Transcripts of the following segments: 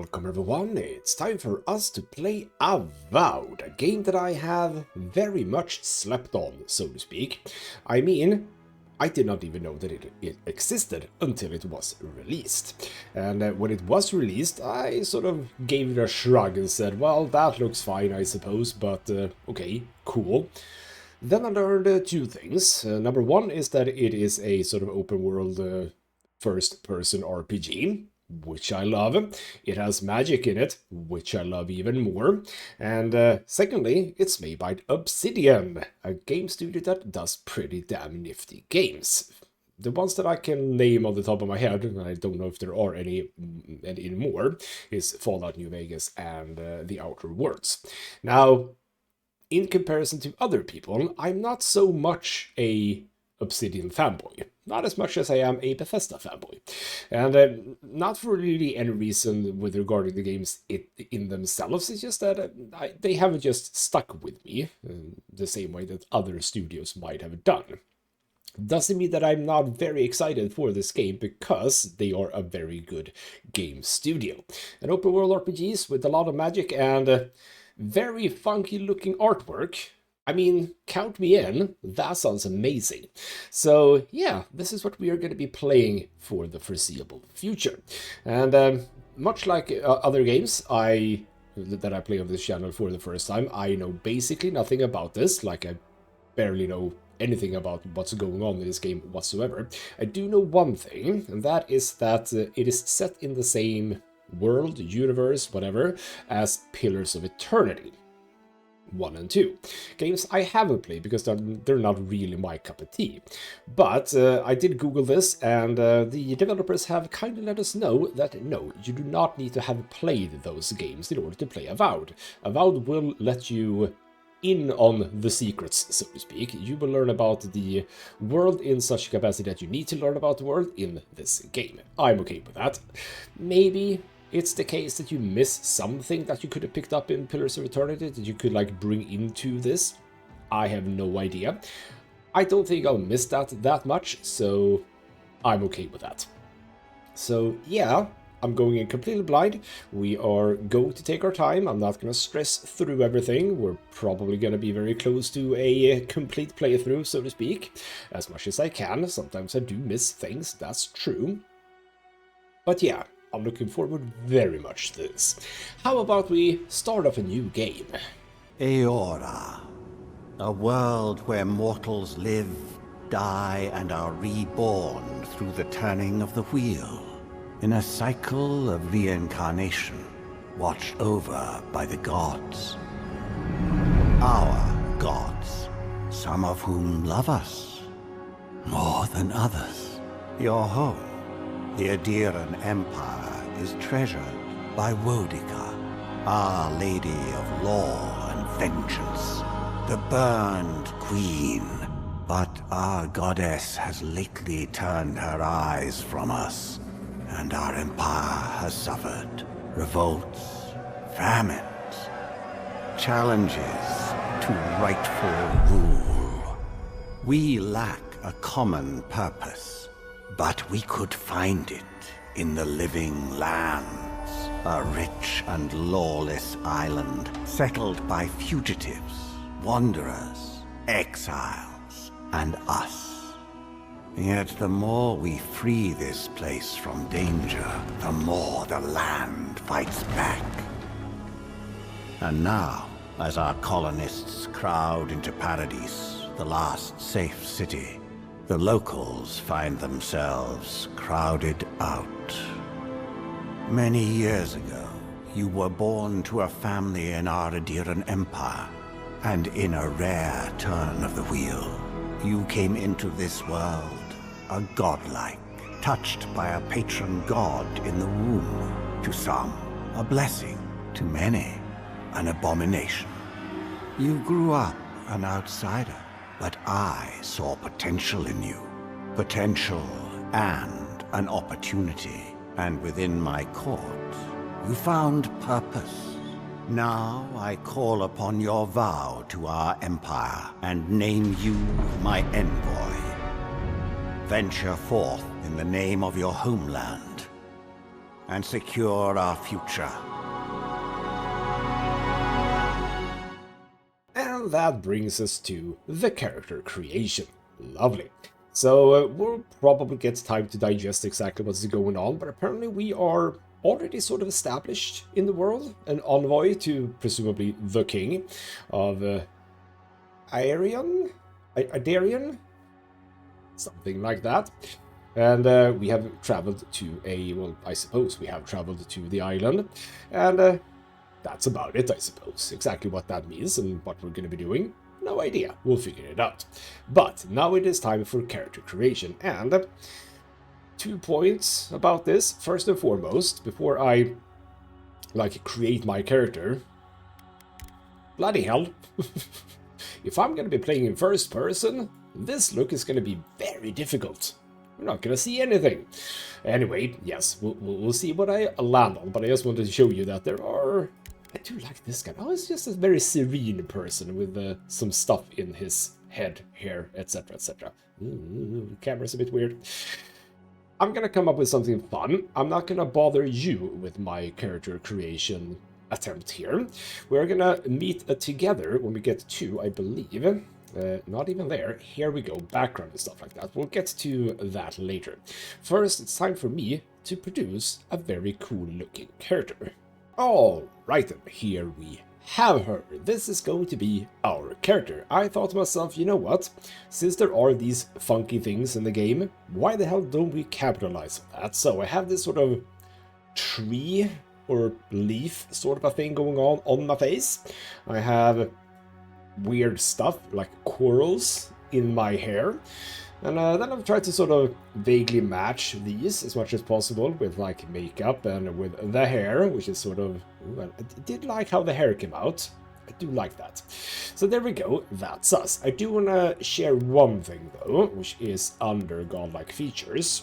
Welcome everyone, it's time for us to play Avowed, a game that I have very much slept on, so to speak. I mean, I did not even know that it existed until it was released. And when it was released, I sort of gave it a shrug and said, well, that looks fine, I suppose, but okay, cool. Then I learned two things. Number one is that it is a sort of open world first-person RPG, which I love. It has magic in it, which I love even more. And secondly, it's made by Obsidian, a game studio that does pretty damn nifty games. The ones that I can name on the top of my head, and I don't know if there are any more, is Fallout New Vegas and The Outer Worlds. Now, in comparison to other people, I'm not so much a Obsidian fanboy. Not as much as I am a Bethesda fanboy. And not for really any reason with regarding the games in themselves, it's just that they haven't just stuck with me the same way that other studios might have done. Doesn't mean that I'm not very excited for this game, because they are a very good game studio. An open world RPGs with a lot of magic and very funky looking artwork. I mean, count me in, that sounds amazing. So yeah, this is what we are going to be playing for the foreseeable future. And much like other games that I play on this channel for the first time, I know basically nothing about this, like I barely know anything about what's going on in this game whatsoever. I do know one thing, and that is that it is set in the same world, universe, whatever, as Pillars of Eternity 1 and 2. Games I haven't played because they're not really my cup of tea. But I did Google this, and the developers have kind of let us know that no, you do not need to have played those games in order to play Avowed. Avowed will let you in on the secrets, so to speak. You will learn about the world in such a capacity that you need to learn about the world in this game. I'm okay with that. Maybe it's the case that you miss something that you could have picked up in Pillars of Eternity that you could like bring into this. I have no idea. I don't think I'll miss that much, so I'm okay with that. So yeah, I'm going in completely blind. We are going to take our time. I'm not going to stress through everything. We're probably going to be very close to a complete playthrough, so to speak, as much as I can. Sometimes I do miss things, that's true. But yeah, I'm looking forward very much to this. How about we start off a new game? Eora, a world where mortals live, die, and are reborn through the turning of the wheel, in a cycle of reincarnation, watched over by the gods. Our gods, some of whom love us more than others. Your home, the Adiran Empire, is treasured by Wodica, Our Lady of Law and Vengeance, the Burned Queen. But our goddess has lately turned her eyes from us, and our empire has suffered revolts, famines, challenges to rightful rule. We lack a common purpose, but we could find it in the Living Lands, a rich and lawless island settled by fugitives, wanderers, exiles, and us. Yet the more we free this place from danger, the more the land fights back. And now, as our colonists crowd into Paradise, the last safe city, the locals find themselves crowded out. Many years ago, you were born to a family in our Adiran Empire, and in a rare turn of the wheel, you came into this world, a godlike, touched by a patron god in the womb. To some, a blessing. To many, an abomination. You grew up an outsider, but I saw potential in you. Potential and an opportunity. And within my court, you found purpose. Now I call upon your vow to our empire and name you my envoy. Venture forth in the name of your homeland. and secure our future. And that brings us to the character creation. Lovely. So we'll probably get time to digest exactly what's going on, but apparently we are already sort of established in the world, an envoy to presumably the king of Adarian? Something like that. And we have traveled to well, I suppose we have traveled to the island, and that's about it, I suppose. Exactly what that means and what we're going to be doing, no idea. We'll figure it out. But now it is time for character creation, and 2 points about this. First and foremost, before I, create my character, bloody hell, if I'm going to be playing in first person, this look is going to be very difficult. We're not going to see anything. Anyway, yes, we'll see what I land on, but I just wanted to show you that there are... I do like this guy. Oh, he's just a very serene person with some stuff in his head, hair, etc., etc. Camera's a bit weird. I'm going to come up with something fun. I'm not going to bother you with my character creation attempt here. We're going to meet together when we get to, I believe... not even there. Here we go. Background and stuff like that. We'll get to that later. First, it's time for me to produce a very cool looking character. Alright then, here we have her. This is going to be our character. I thought to myself, you know what? Since there are these funky things in the game, why the hell don't we capitalize on that? So I have this sort of tree or leaf sort of a thing going on my face. I have weird stuff like corals in my hair, and then I've tried to sort of vaguely match these as much as possible with like makeup and with the hair, which is sort of... Ooh, I did like how the hair came out. I do like that. So there we go, that's us. I do want to share one thing though, which is under godlike features,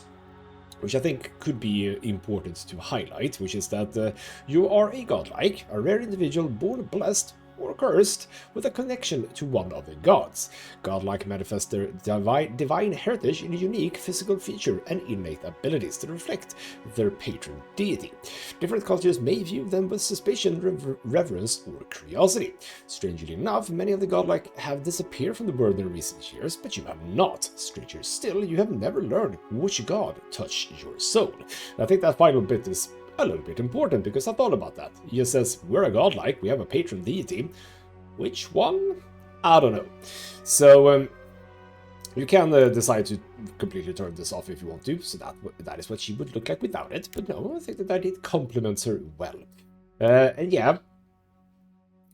which I think could be important to highlight, which is that you are a godlike, a rare individual born blessed or cursed with a connection to one of the gods. Godlike manifest their divine heritage in a unique physical feature and innate abilities that reflect their patron deity. Different cultures may view them with suspicion, reverence, or curiosity. Strangely enough, many of the godlike have disappeared from the world in recent years, but you have not. Stranger still, you have never learned which god touched your soul. I think that final bit is a little bit important, because I thought about that. He just says, we're a godlike, we have a patron deity. Which one? I don't know. So, you can decide to completely turn this off if you want to, so that is what she would look like without it. But no, I think that it complements her well. And yeah,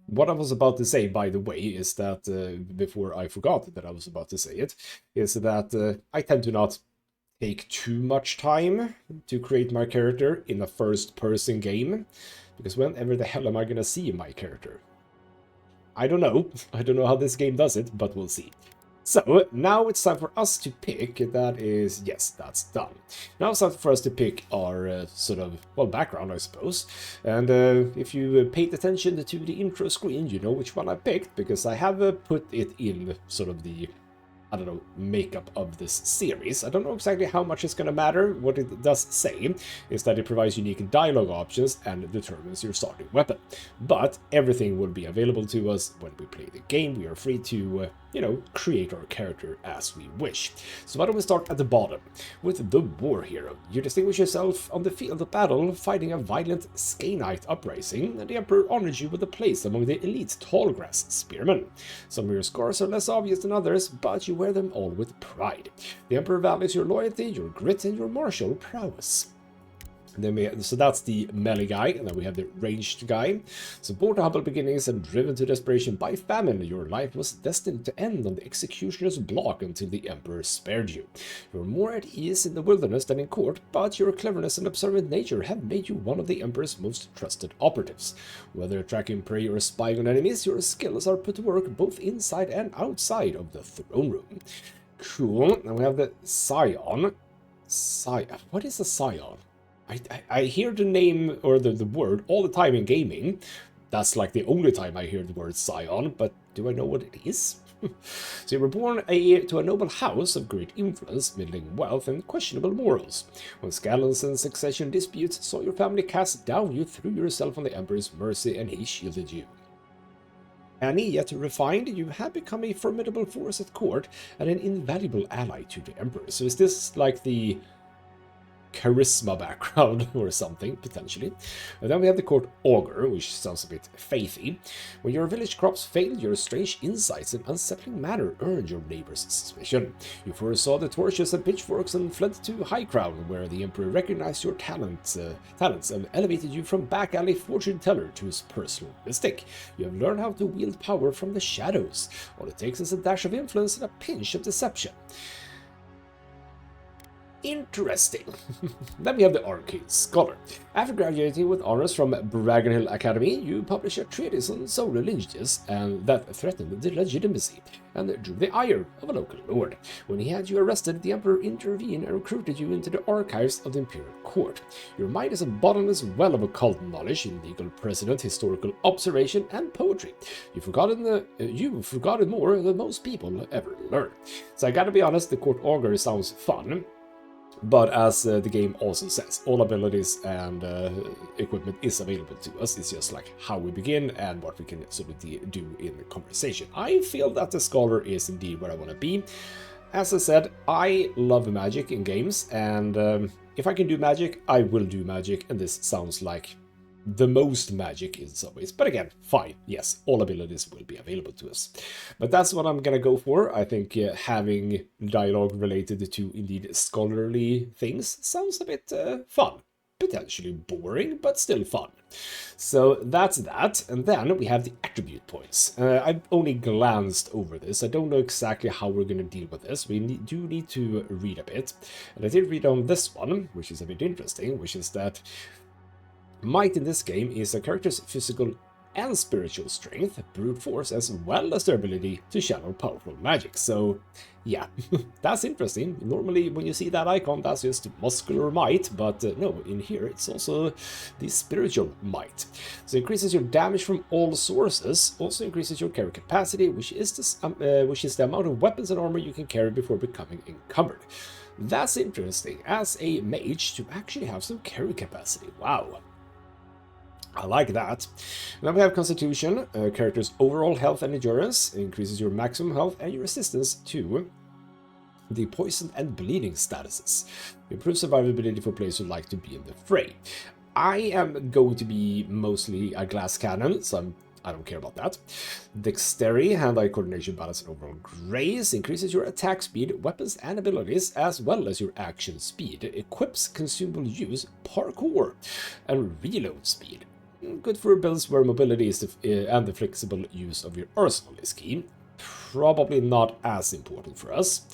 what I was about to say, by the way, is that, before I forgot that I was about to say it, is that I tend to not take too much time to create my character in a first-person game, because whenever the hell am I gonna see my character? I don't know. I don't know how this game does it, but we'll see. So, now it's time for us to pick. That is... yes, that's done. Now it's time for us to pick our sort of, well, background, I suppose. And if you paid attention to the intro screen, you know which one I picked, because I have put it in sort of the... I don't know, makeup of this series. I don't know exactly how much it's going to matter. What it does say is that it provides unique dialogue options and determines your starting weapon. But everything will be available to us when we play the game. We are free to, you know, create our character as we wish. So why don't we start at the bottom with the war hero. You distinguish yourself on the field of battle, fighting a violent Skanite uprising, and the Emperor honors you with a place among the elite tallgrass spearmen. Some of your scars are less obvious than others, but you wear them all with pride. The Emperor values your loyalty, your grit, and your martial prowess. So that's the melee guy, and then we have the ranged guy. So born to humble beginnings and driven to desperation by famine, your life was destined to end on the executioner's block until the Emperor spared you. You're more at ease in the wilderness than in court, but your cleverness and observant nature have made you one of the Emperor's most trusted operatives. Whether tracking prey or spying on enemies, your skills are put to work both inside and outside of the throne room. Cool. Now we have the Scion. What is a Scion? I hear the name or the word all the time in gaming. That's like the only time I hear the word Scion, but do I know what it is? So you were born to a noble house of great influence, middling wealth, and questionable morals. When scandals and succession disputes saw your family cast down, you threw yourself on the Emperor's mercy and he shielded you. Annie, yet refined, you have become a formidable force at court and an invaluable ally to the Emperor. So is this like the charisma background or something, potentially? And then we have the court augur, which sounds a bit faithy. When your village crops failed, your strange insights and unsettling manner earned your neighbors' suspicion. You foresaw the torches and pitchforks and fled to High Crown, where the Emperor recognized your talents and elevated you from back alley fortune teller to his personal mystic. You have learned how to wield power from the shadows. All it takes is a dash of influence and a pinch of deception. Interesting. Then we have the Arcane Scholar. After graduating with honors from Bragenhill Academy, you publish a treatise on solar lineages and that threatened the legitimacy and drew the ire of a local lord. When he had you arrested, the Emperor intervened and recruited you into the archives of the Imperial Court. Your mind is a bottomless well of occult knowledge, legal precedent, historical observation, and poetry. You've forgotten more than most people ever learn. So I gotta be honest, the Court Augur sounds fun. But as the game also says, all abilities and equipment is available to us. It's just like how we begin and what we can sort of do in the conversation. I feel that the Scholar is indeed where I want to be. As I said, I love magic in games, and if I can do magic, I will do magic, and this sounds like the most magic in some ways. But again, fine, yes, all abilities will be available to us. But that's what I'm gonna go for. I think having dialogue related to indeed scholarly things sounds a bit fun. Potentially boring, but still fun. So that's that. And then we have the attribute points. I've only glanced over this. I don't know exactly how we're going to deal with this. We do need to read a bit. And I did read on this one, which is a bit interesting, which is that might in this game is a character's physical and spiritual strength, brute force, as well as their ability to channel powerful magic. So, yeah, that's interesting. Normally, when you see that icon, that's just muscular might, but no, in here it's also the spiritual might. So it increases your damage from all sources, also increases your carry capacity, which is the amount of weapons and armor you can carry before becoming encumbered. That's interesting, as a mage, to actually have some carry capacity. Wow. I like that. Then we have Constitution, character's overall health and endurance, increases your maximum health and your resistance to the poison and bleeding statuses. Improves survivability for players who like to be in the fray. I am going to be mostly a glass cannon, so I don't care about that. Dexterity, hand-eye coordination, balance, and overall grace increases your attack speed, weapons, and abilities, as well as your action speed. Equips consumable use, parkour, and reload speed. Good for builds where mobility is and the flexible use of your arsenal is key. Probably not as important for us.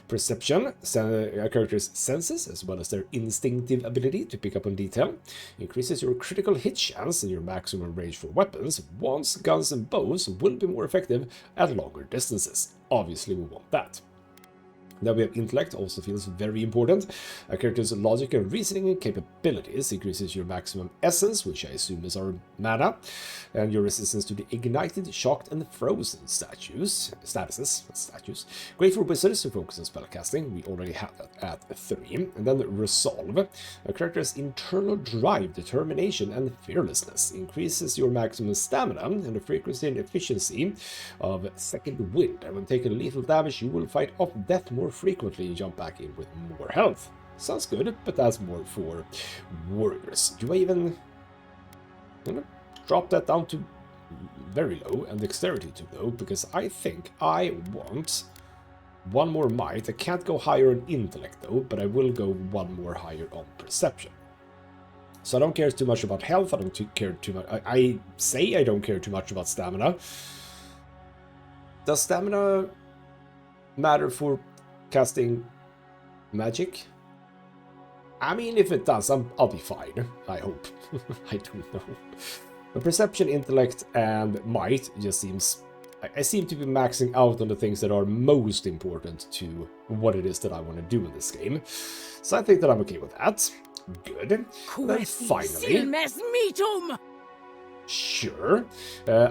Perception, a character's senses, as well as their instinctive ability to pick up on detail, increases your critical hit chance and your maximum range for weapons. Wands, guns, and bows will be more effective at longer distances. Obviously, we want that. Then we have intellect, also feels very important. A character's logic and reasoning capabilities increases your maximum essence, which I assume is our mana, and your resistance to the ignited, shocked, and frozen statuses. Great for wizards who focus on spellcasting. We already have that at 3. And then resolve. A character's internal drive, determination, and fearlessness increases your maximum stamina and the frequency and efficiency of second wind. And when taking lethal damage, you will fight off death more frequently and jump back in with more health. Sounds good, but that's more for warriors. Do I even drop that down to very low and dexterity too low? Because I think I want one more might. I can't go higher on intellect though, but I will go one more higher on perception. So I don't care too much about health. I don't care too much. I say I don't care too much about stamina. Does stamina matter for casting magic? I mean, if it does, I'll be fine. I hope. I don't know. But perception, intellect, and might just seems... I seem to be maxing out on the things that are most important to what it is that I want to do in this game. So I think that I'm okay with that. Good. Then finally... Sure.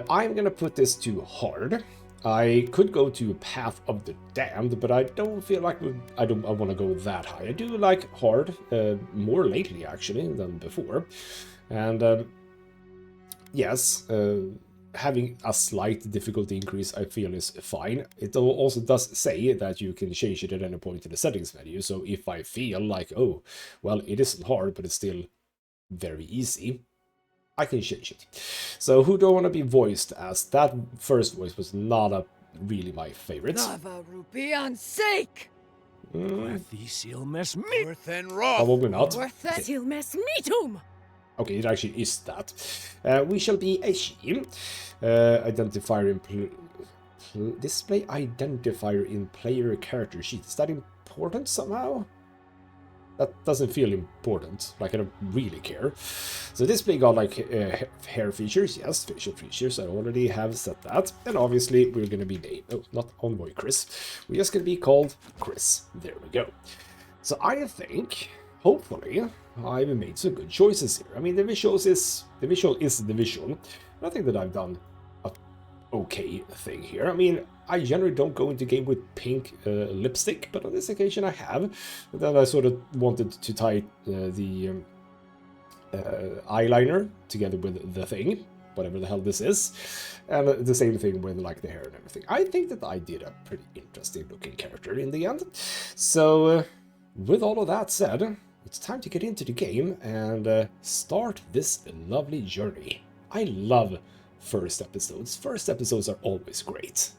I'm gonna put this to hard. I could go to Path of the Damned, but I don't feel like I want to go that high. I do like hard more lately actually than before, and yes, having a slight difficulty increase I feel is fine. It also does say that you can change it at any point in the settings menu. So if I feel like, oh, well, it isn't hard, but it's still very easy, I can change it. So who do I want to be voiced as? That first voice was not really my favorite. Rupian's sake! Probably not. Okay, it actually is that. We shall be a she. Identifier in display identifier in player character sheet. Is that important somehow? That doesn't feel important, like I don't really care. So display got like hair features, yes, facial features, I already have set that. And obviously we're gonna be named, oh, not Envoy Chris, we're just gonna be called Chris. There we go. So I think, hopefully, I've made some good choices here. I mean, the visual is the visual. I think that I've done a okay thing here. I mean, I generally don't go into game with pink lipstick, but on this occasion I have. Then I sort of wanted to tie the eyeliner together with the thing, whatever the hell this is, and the same thing with like the hair and everything. I think that I did a pretty interesting looking character in the end. So with all of that said, it's time to get into the game and start this lovely journey. I love first episodes. First episodes are always great.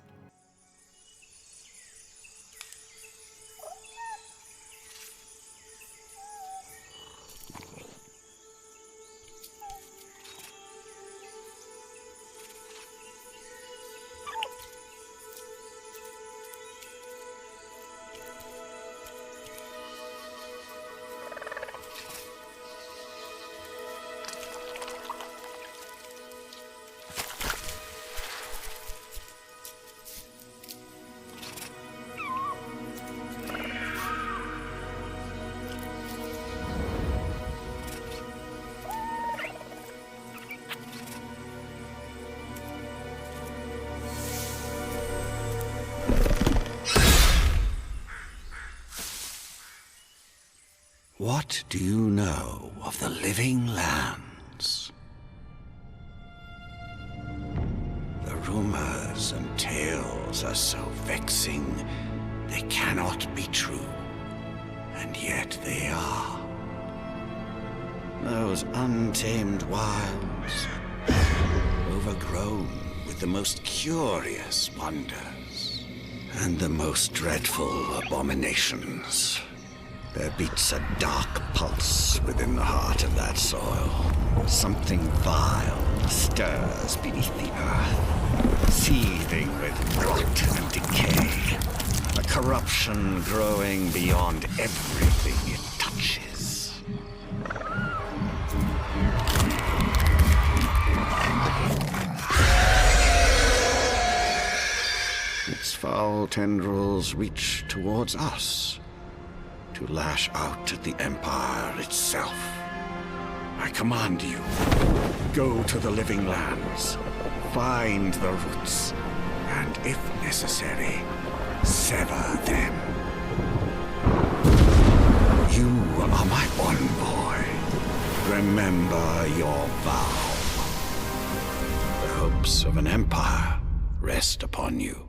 What do you know of the living lands? The rumors and tales are so vexing, they cannot be true, and yet they are. Those untamed wilds, overgrown with the most curious wonders, and the most dreadful abominations. There beats a dark pulse within the heart of that soil. Something vile stirs beneath the earth, seething with rot and decay. A corruption growing beyond everything it touches. Its foul tendrils reach towards us, to lash out at the Empire itself. I command you, go to the living lands, find the roots, and if necessary, sever them. You are my envoy. Remember your vow. The hopes of an empire rest upon you.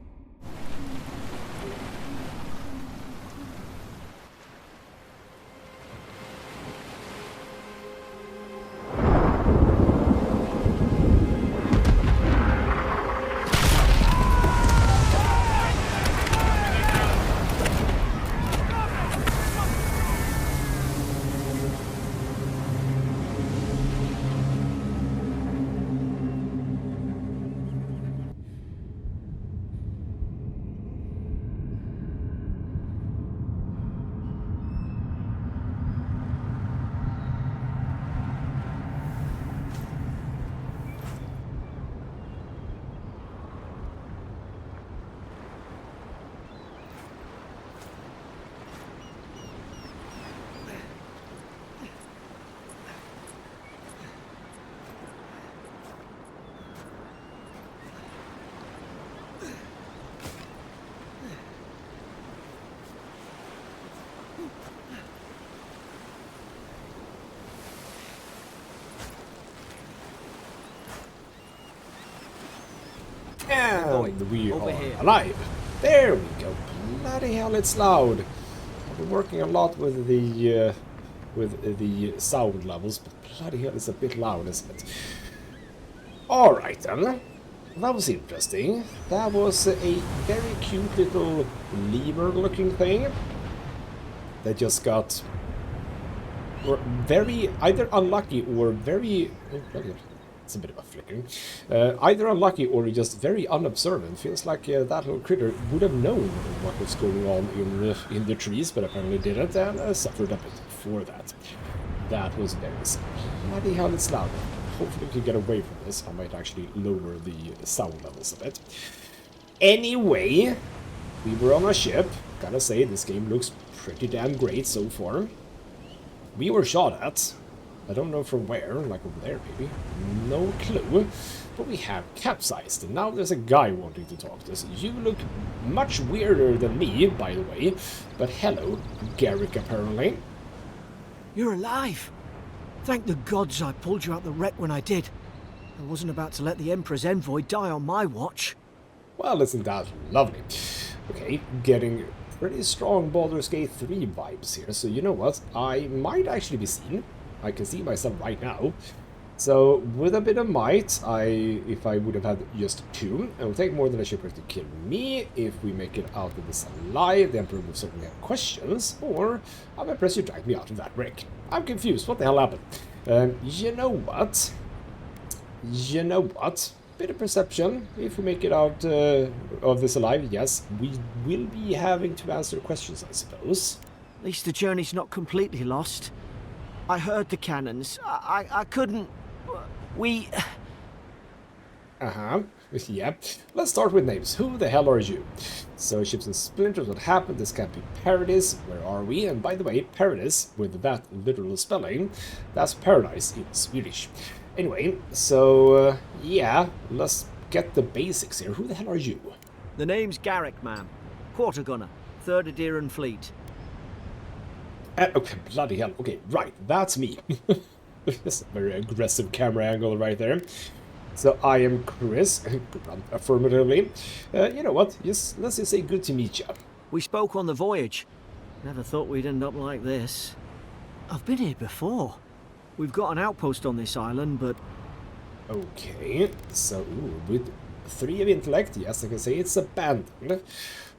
And we over are here. alive. There we go. Bloody hell, it's loud. I've been working a lot with the sound levels, but bloody hell, it's a bit loud, isn't it? Alright then. That was interesting. That was a very cute little lemur-looking thing that just got very either unlucky or very... Oh, bloody hell. It's a bit of a flickering. Either unlucky or just very unobservant. Feels like that little critter would have known what was going on in the trees, but apparently didn't, and suffered a bit for that. That was very sad. Bloody hell, it's loud. Hopefully we can get away from this. I might actually lower the sound levels a bit. Anyway, we were on a ship. Gotta say, this game looks pretty damn great so far. We were shot at. I don't know from where, like over there maybe. No clue. But we have capsized, and now there's a guy wanting to talk to us. You look much weirder than me, by the way. But hello, Garrick, apparently. You're alive! Thank the gods I pulled you out the wreck when I did. I wasn't about to let the Emperor's envoy die on my watch. Well, isn't that lovely? Okay, getting pretty strong Baldur's Gate 3 vibes here, so you know what? I might actually be seen. I can see myself right now. So, with a bit of might, if I would have had just 2, it would take more than a shipwreck to kill me. If we make it out of this alive, the Emperor will certainly have questions, or I'm impressed you dragged me out of that wreck. I'm confused, what the hell happened? You know what? Bit of perception. If we make it out of this alive, yes, we will be having to answer questions, I suppose. At least the journey's not completely lost. I heard the cannons. I couldn't... We... Uh-huh. Yeah. Let's start with names. Who the hell are you? So, ships and splinters, what happened? This can't be Paradise. Where are we? And by the way, Paradise, with that literal spelling, that's paradise in Swedish. Anyway, so, yeah, let's get the basics here. Who the hell are you? The name's Garrick, ma'am. Quarter gunner, 3rd Adiran Fleet. Okay, bloody hell. Okay, right, that's me. That's a very aggressive camera angle right there. So I am Chris, affirmatively. You know what? Let's just say good to meet you. We spoke on the voyage. Never thought we'd end up like this. I've been here before. We've got an outpost on this island, but... Okay, so with 3 of intellect, yes, I can say it's abandoned.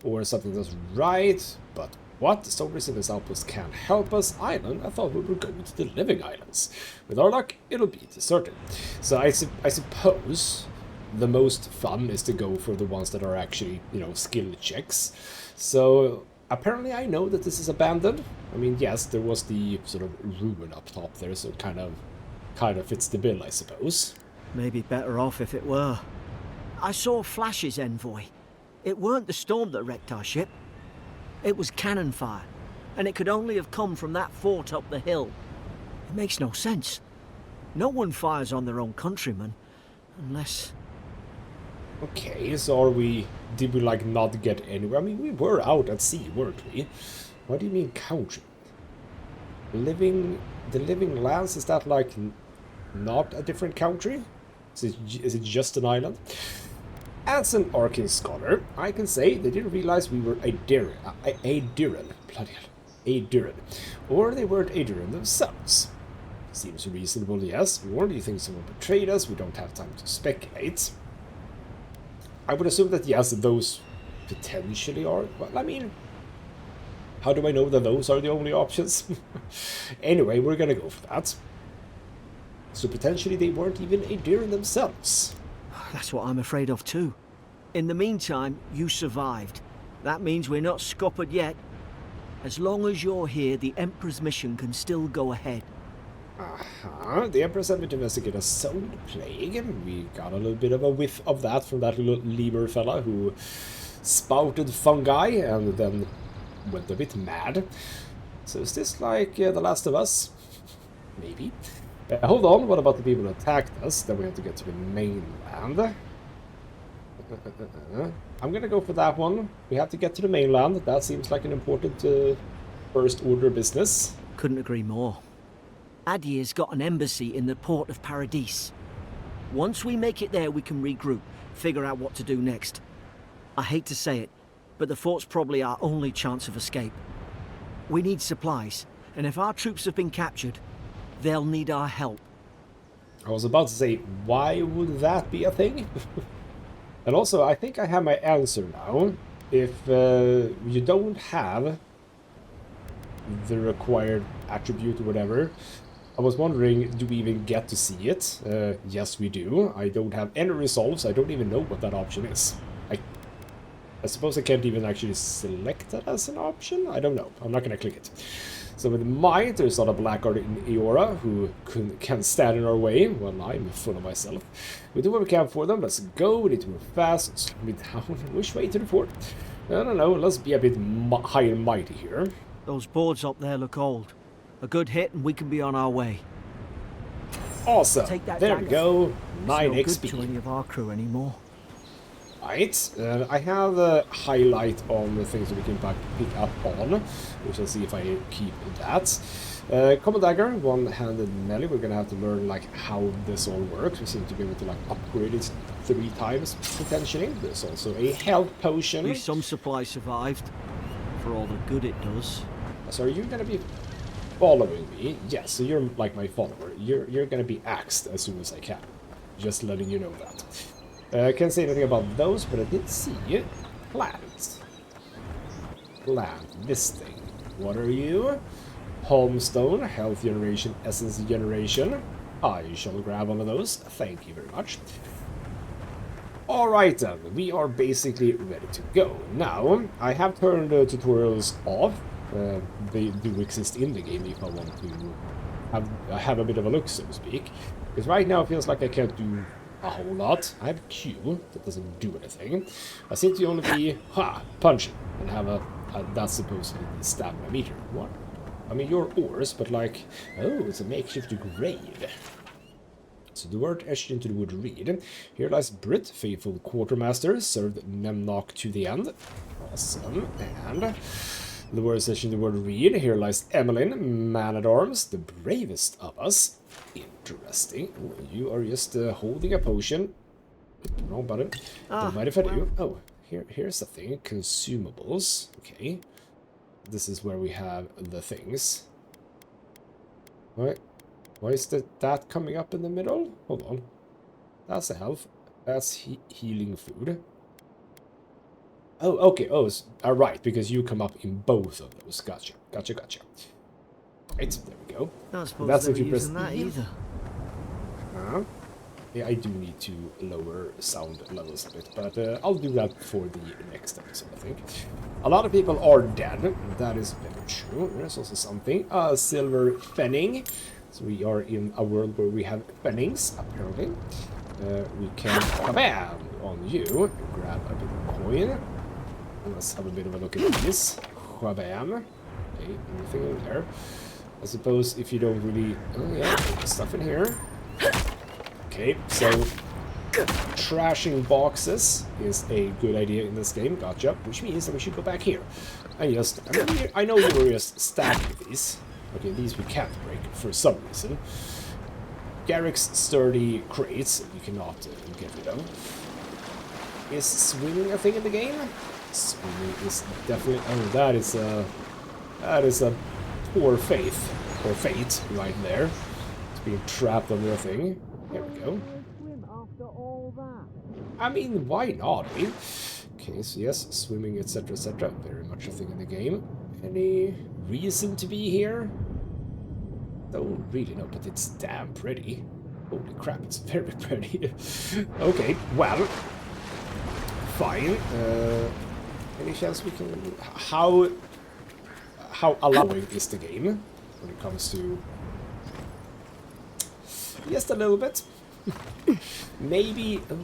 Or something that's right, but what? The soldiers in this outpost can't help us. Island? I thought we were going to the living islands. With our luck, it'll be deserted. So I suppose the most fun is to go for the ones that are actually, you know, skill checks. So apparently I know that this is abandoned. I mean, yes, there was the sort of ruin up top there, so it kind of fits the bill, I suppose. maybe better off if it were. I saw flashes, Envoy. It weren't the storm that wrecked our ship. It was cannon fire, and it could only have come from that fort up the hill. It makes no sense. No one fires on their own countrymen, unless... Okay, so did we like not get anywhere? I mean, we were out at sea, weren't we? What do you mean country? The living lands, is that like not a different country? Is it just an island? As an Arcane scholar, I can say they didn't realize we were Adiran. Bloody hell. Adiran. Or they weren't Adiran themselves. Seems reasonable, yes. Or do you think someone betrayed us? We don't have time to speculate. I would assume that, yes, those potentially are... Well, I mean... How do I know that those are the only options? Anyway, we're gonna go for that. So potentially they weren't even Adiran themselves. That's what I'm afraid of too. In the meantime, you survived. That means we're not scuppered yet. As long as you're here, the Emperor's mission can still go ahead. The Emperor sent me to investigate a soul plague. We got a little bit of a whiff of that from that little lemur fella who spouted fungi and then went a bit mad. So is this like The Last of Us? Maybe. Hold on, what about the people who attacked us? Then we have to get to the mainland. I'm gonna go for that one. We have to get to the mainland. That seems like an important first order business. Couldn't agree more. Adir's got an embassy in the port of Paradise. Once we make it there, we can regroup. figure out what to do next. I hate to say it, but the fort's probably our only chance of escape. We need supplies, and if our troops have been captured, they'll need our help. I was about to say, why would that be a thing? And also, I think I have my answer now. If you don't have the required attribute or whatever, I was wondering, do we even get to see it? Yes, we do. I don't have any resolves. I don't even know what that option is. I suppose I can't even actually select that as an option? I don't know. I'm not going to click it. So with might, there's not a blackguard in Eora who can stand in our way. Well, I'm full of myself. We do what we can for them. Let's go. We need to move fast. Slow me down. Which way to the fort? I don't know. Let's be a bit high and mighty here. Those boards up there look old. A good hit and we can be on our way. Awesome. Take that There we go. 9 it's no XP. good to any of our crew anymore. Right, I have a highlight on the things that we can pick up on. We shall see if I keep that. Common dagger, one-handed melee. We're gonna have to learn like how this all works. We seem to be able to like upgrade it 3 times potentially. There's also a health potion. At least some supply survived, for all the good it does. So are you gonna be following me? Yes, so you're like my follower. You're gonna be axed as soon as I can. Just letting you know that. I can't say anything about those, but I did see plants. Plant this thing. What are you? Homestone, health generation, essence generation. I shall grab one of those. Thank you very much. Alright then, we are basically ready to go. Now, I have turned tutorials off. They do exist in the game if I want to have a bit of a look, so to speak. Because right now it feels like I can't do a whole lot. I have Q, that doesn't do anything. I seem to only be, punching, and have that's supposedly the stamina meter. What? I mean, you're ores, but like, oh, it's a makeshift grave. So the word etched into the wood read, here lies Brit, faithful quartermaster, served Memnock to the end. Awesome, and the word etched into the word read, here lies Emmeline, man-at-arms, the bravest of us. Interesting. Oh, you are just holding a potion. Wrong button. Don't mind if I do. Oh, here's the thing. Consumables. Okay. This is where we have the things. Why is that coming up in the middle? Hold on. That's the health. That's healing food. Oh, okay. Oh, right, because you come up in both of those. Gotcha. Right, there we go. That's if you press that either. Yeah, I do need to lower sound levels a bit, but I'll do that for the next episode, I think. A lot of people are dead. That is very true. There's also something. Silver fenning. So we are in a world where we have fennings, apparently. We can kabam on you. Grab a bit of coin. Let's have a bit of a look at this. Kabam. Okay, anything in there? I suppose if you don't really... Oh yeah, stuff in here. Okay, so trashing boxes is a good idea in this game. Gotcha. Which means that we should go back here. I know you were just stacking these. Okay, these we can't break for some reason. Garrick's sturdy crates you cannot get rid of. Is swimming a thing in the game? Swimming is definitely... Oh, that is a poor faith, or fate, right there. It's being trapped under a thing. There we go. I mean, why not? I mean, okay, so yes, swimming, etc., etc. Very much a thing in the game. Any reason to be here? Don't really know, but it's damn pretty. Holy crap, it's very pretty. Okay, well, fine. Any chance we can... How allowing is the game when it comes to... Just a little bit. Maybe... Oh,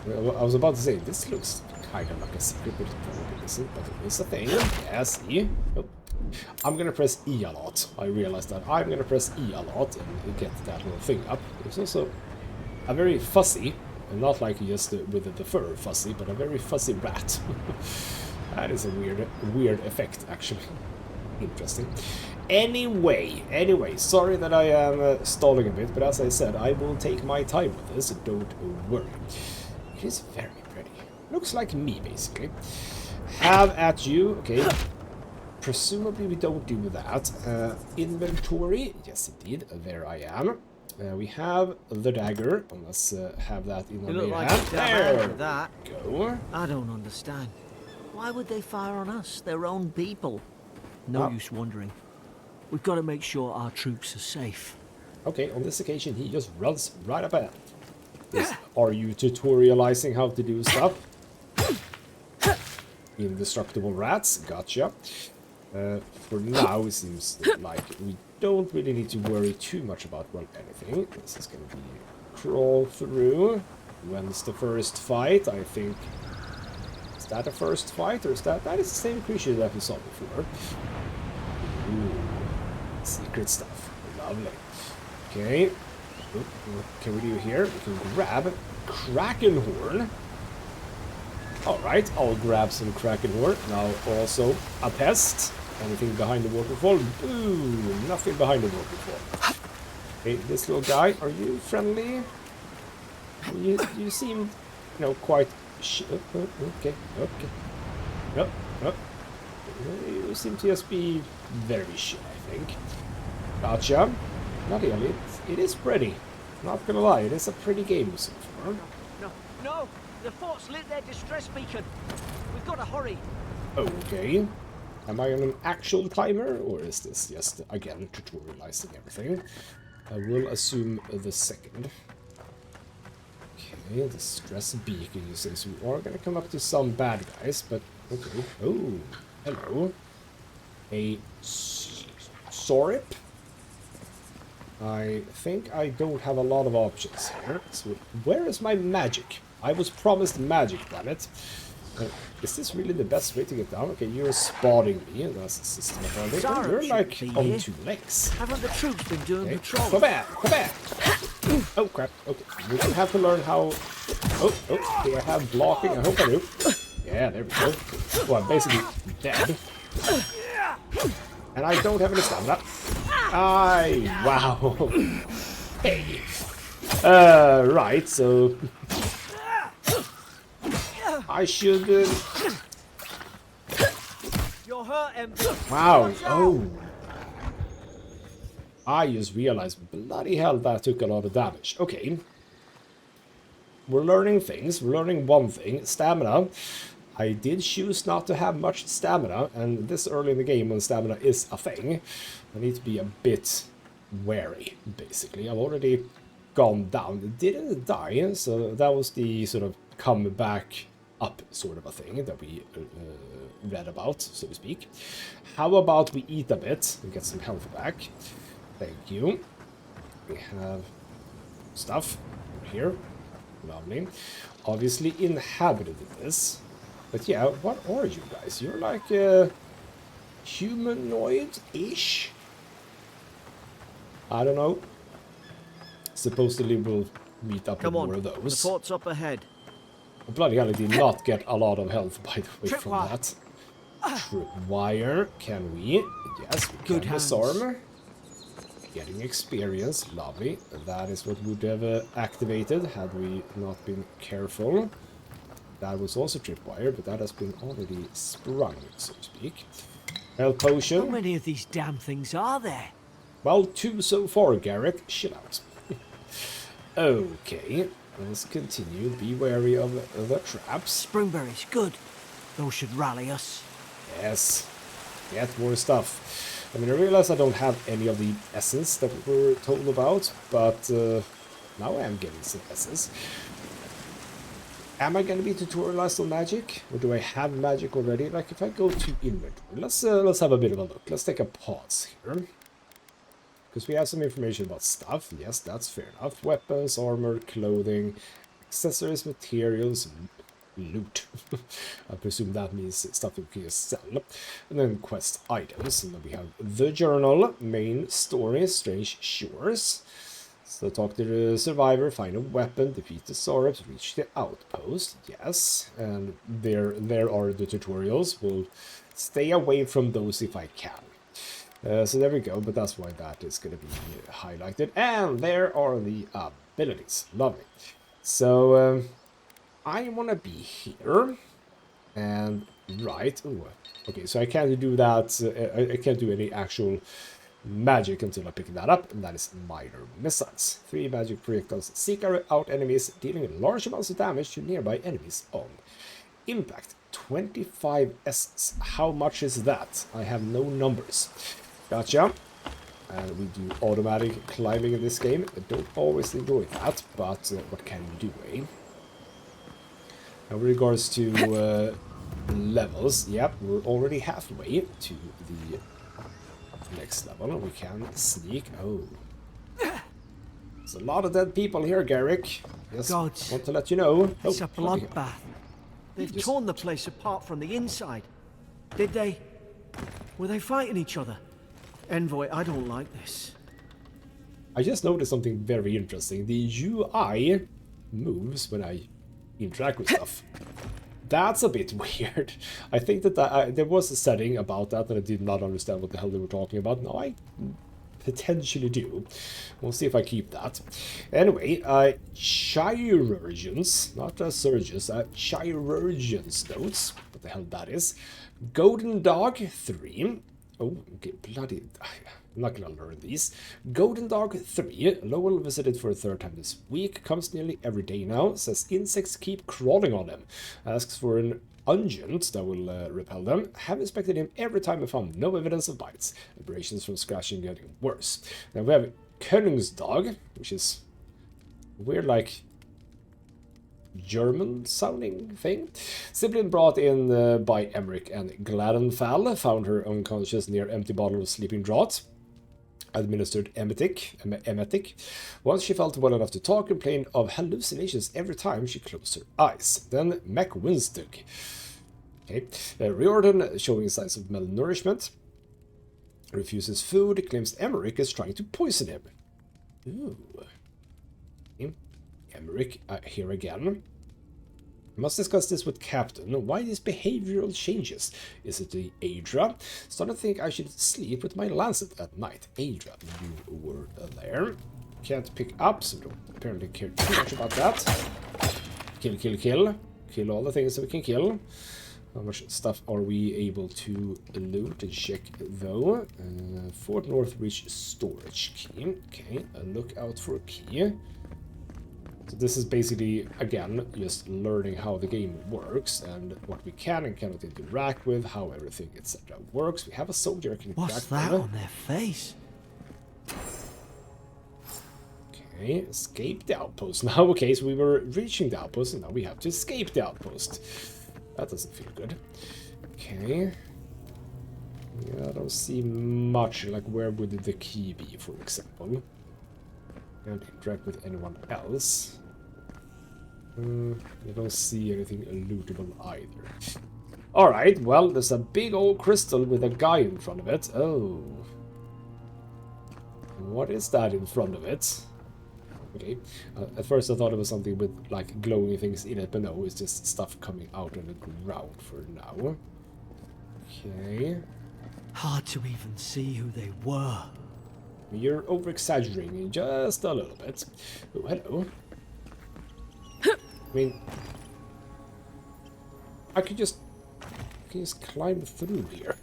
well, I was about to say, this looks kind of like a secret, but it probably isn't, but it is a thing. Yes, E. Oh. I'm gonna press E a lot. I realized that. I'm gonna press E a lot and get that little thing up. It's also a very fuzzy, and not like just with the fur fuzzy, but a very fuzzy rat. That is a weird effect, actually. Interesting. Anyway, sorry that I am stalling a bit, but as I said, I will take my time with this, don't worry. We It is very pretty. Looks like me, basically. Have at you. Okay. Presumably we don't do that. Inventory. Yes, indeed. There I am. We have the dagger. Let's have that in our main hand. There that. Go. I don't understand. Why would they fire on us? Their own people. No use wondering. We've got to make sure our troops are safe. Okay, on this occasion he just runs right up ahead. Are you tutorializing how to do stuff? Indestructible rats, gotcha. For now, it seems like we don't really need to worry too much about, well, anything. This is going to be crawl through. When's the first fight? I think... Is that a first fight, or is that... That is the same creature that we saw before. Ooh, secret stuff. Lovely. Okay. What can we do here? We can grab Kraken Horn. Alright, I'll grab some Kraken Horn. Now also a test. Anything behind the waterfall? Ooh, nothing behind the waterfall. Okay, this little guy, are you friendly? You seem, you know, quite... okay. Yep. You seem to just be very shy, I think. Gotcha. Not really. It is pretty. Not gonna lie, it is a pretty game so far. No! The fort's lit their distress beacon. We've got to hurry. Okay. Am I on an actual timer, or is this just, again, tutorializing everything? I will assume the second. Okay, distress beacon, since we are gonna come up to some bad guys, but okay. Oh, hello. A Sorip? I think I don't have a lot of options here. So where is my magic? I was promised magic, damn it. Is this really the best way to get down? Okay, you're spotting me. That's the system of everything. You're like on 2 legs. Haven't the troops been doing Okay. patrol? Come back! Oh crap. Okay, we will have to learn how... Oh, do I have blocking? I hope I do. Yeah, there we go. Well, I'm basically dead. And I don't have any stamina. Wow. Hey. Right, so... I should... You're hurt, Envoy. Wow. Oh. I just realized, bloody hell, that took a lot of damage. Okay. We're learning things. We're learning one thing. Stamina. I did choose not to have much stamina, and this early in the game when stamina is a thing, I need to be a bit wary, basically. I've already gone down. It didn't die, so that was the sort of come back up sort of a thing that we read about, so to speak. How about we eat a bit and get some health back? Thank you. We have stuff here. Lovely. Obviously inhabited this. But yeah, what are you guys? You're like humanoid-ish? I don't know. Supposedly we'll meet up with more of those. The fort's up ahead. Bloody hell, I did not get a lot of health, by the way, from that. Tripwire, can we? Yes, we can disarm. Getting experience, lovely. That is what would have activated had we not been careful. That was also tripwire, but that has been already sprung, so to speak. Health potion. How many of these damn things are there? Well, 2 so far, Garrett. Chill out. Okay, let's continue. Be wary of the traps. Springberries, good. Those should rally us. Yes. Get more stuff. I mean, I realize I don't have any of the essence that we were told about, but now I am getting some essence. Am I going to be tutorialized on magic? Or do I have magic already? Like, if I go to inventory, let's have a bit of a look. Let's take a pause here. Because we have some information about stuff. Yes, that's fair enough. Weapons, armor, clothing, accessories, materials, loot. I presume that means stuff we can just sell. And then quest items. And then we have the journal, main story, strange shores. So talk to the survivor, find a weapon, defeat the Saurops, reach the outpost. Yes, and there are the tutorials. We'll stay away from those if I can. So there we go, but that's why that is going to be highlighted. And there are the abilities. Lovely. So I want to be here. And right. Ooh. Okay, so I can't do that. I can't do any actual magic until I pick that up, and that is minor missiles. 3 magic projectiles seek out enemies, dealing large amounts of damage to nearby enemies on impact. 25 essence. How much is that? I have no numbers. Gotcha. And we do automatic climbing in this game. I don't always enjoy that, but what can you do, eh? Now, with regards to levels, yep, we're already halfway to the next level. We can sneak. Oh. There's a lot of dead people here, Garrick. Just Gods. want to let you know. It's Oh, a bloodbath. They've Just- torn the place apart from the inside. Did they? Were they fighting each other? Envoy, I don't like this. I just noticed something very interesting. The UI moves when I interact with stuff. That's a bit weird. I think that there was a setting about that I did not understand what the hell they were talking about. Now I potentially do. We'll see if I keep that. Anyway, chirurgeons, not surgeons, chirurgeons notes. What the hell that is. Golden Dog 3. Oh, okay, bloody... I'm not gonna learn these. Golden Dog 3. Lowell visited for a 3rd time this week. Comes nearly every day now. Says insects keep crawling on him. Asks for an unguent that will repel them. Have inspected him every time and found no evidence of bites. Abrasions from scratching getting worse. Now we have Königsdog, which is weird, like German-sounding thing. Sibling brought in by Emmerich and Gladenfall. Found her unconscious near empty bottle of sleeping draught. Administered emetic. Once she felt well enough to talk, complained of hallucinations every time she closed her eyes. Then MacWinstug. Okay. Riordan, showing signs of malnourishment. Refuses food, claims Emmerich is trying to poison him. Ooh. Okay. Emmerich, here again. Must discuss this with Captain. Why these behavioral changes? Is it the Adra? Starting to think I should sleep with my lancet at night. Adra, you were there. Can't pick up, so don't apparently care too much about that. Kill, kill, kill. Kill all the things that we can kill. How much stuff are we able to loot and check, though? Fort North Reach storage key. Okay, a look out for a key. So this is basically, again, just learning how the game works and what we can and cannot interact with, how everything, etc. works. We have a soldier I can What's that on their face? Okay, escape the outpost. Now, okay, so we were reaching the outpost and now we have to escape the outpost. That doesn't feel good. Okay. Yeah, I don't see much, like where would the key be, for example. Can't interact with anyone else. I don't see anything lootable either. Alright, well, there's a big old crystal with a guy in front of it. Oh. What is that in front of it? Okay. At first I thought it was something with, like, glowing things in it, but no, it's just stuff coming out on the ground for now. Okay. Hard to even see who they were. You're over-exaggerating just a little bit. Oh, hello. I mean, I can just climb through here.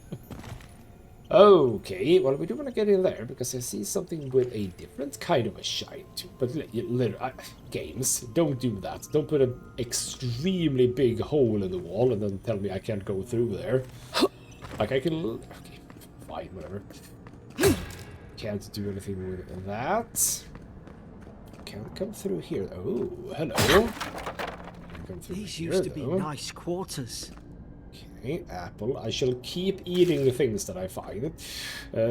Okay, well, we do want to get in there because I see something with a different kind of a shine to. But literally, games, don't do that. Don't put an extremely big hole in the wall and then tell me I can't go through there. Like I can. Okay, fine, whatever. Can't do anything with that. Can't come through here. Oh, hello. Come through These here, used to be though. nice quarters. Okay, apple. I shall keep eating the things that I find.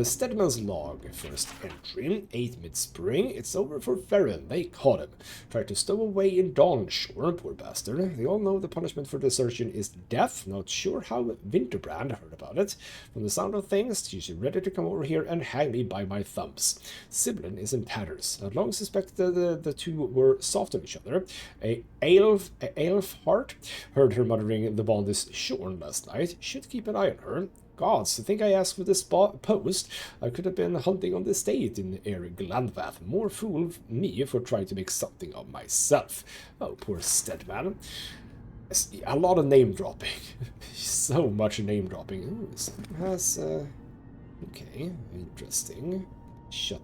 Stedman's log, first entry, 8 mid-spring. It's over for Ferren. They caught him. Tried to stow away in Dawnshore, poor bastard. They all know the punishment for desertion is death. Not sure how Winterbrand heard about it. From the sound of things, she's ready to come over here and hang me by my thumbs. Siblin is in tatters. I'd long suspected the two were soft on each other. Aelf heart heard her muttering the bond is shorn last night. Should keep an eye on her. Gods, I think I asked for this post. I could have been hunting on the estate in Eri Glandvath. More fool me for trying to make something of myself. Oh, poor Steadman. A lot of name dropping. So much name dropping. Ooh, someone has... okay, interesting. Shut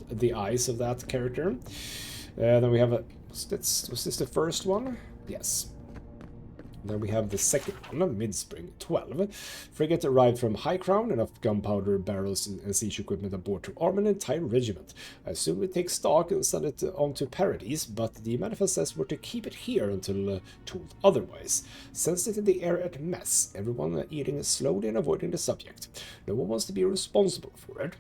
the eyes of that character. Then we have a... Was this the first one? Yes. Then we have the second one, Mid-Spring 12. Frigate arrived from High Crown, enough gunpowder, barrels, and siege equipment aboard to arm an entire regiment. I assume we take stock and send it on to Paradise, but the manifest says we're to keep it here until told otherwise. Sends it in the air at mess, everyone eating slowly and avoiding the subject. No one wants to be responsible for it.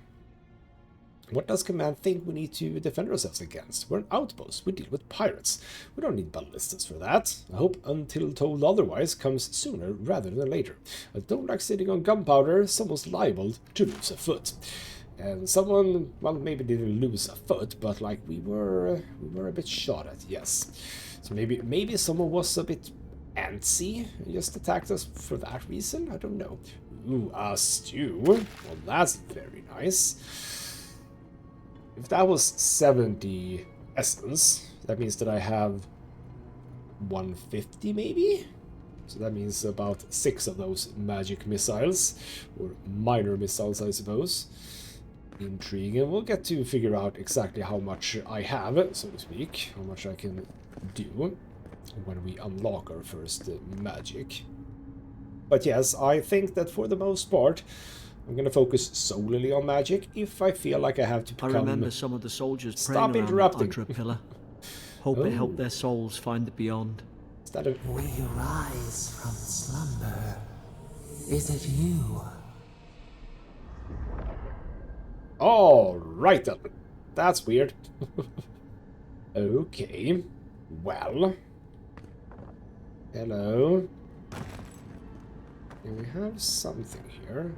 What does command think we need to defend ourselves against? We're an outpost. We deal with pirates. We don't need ballistas for that. I hope until told otherwise comes sooner rather than later. I don't like sitting on gunpowder. Someone's liable to lose a foot. And someone, well, maybe didn't lose a foot, but like we were a bit shot at, yes. So maybe someone was a bit antsy and just attacked us for that reason. I don't know. Ooh, a stew. Well, that's very nice. If that was 70 essence, that means that I have 150 maybe? So that means about 6 of those magic missiles, or minor missiles I suppose. Intriguing. We'll get to figure out exactly how much I have, so to speak, how much I can do when we unlock our first magic. But yes, I think that for the most part, I'm going to focus solely on magic if I feel like I have to become... I remember some of the soldiers Stop praying interrupting. around the pillar. Hope it helped their souls find the beyond. Is that a... We rise from slumber. Is it you? All right then. That's weird. Okay. Well. Hello. And we have something here.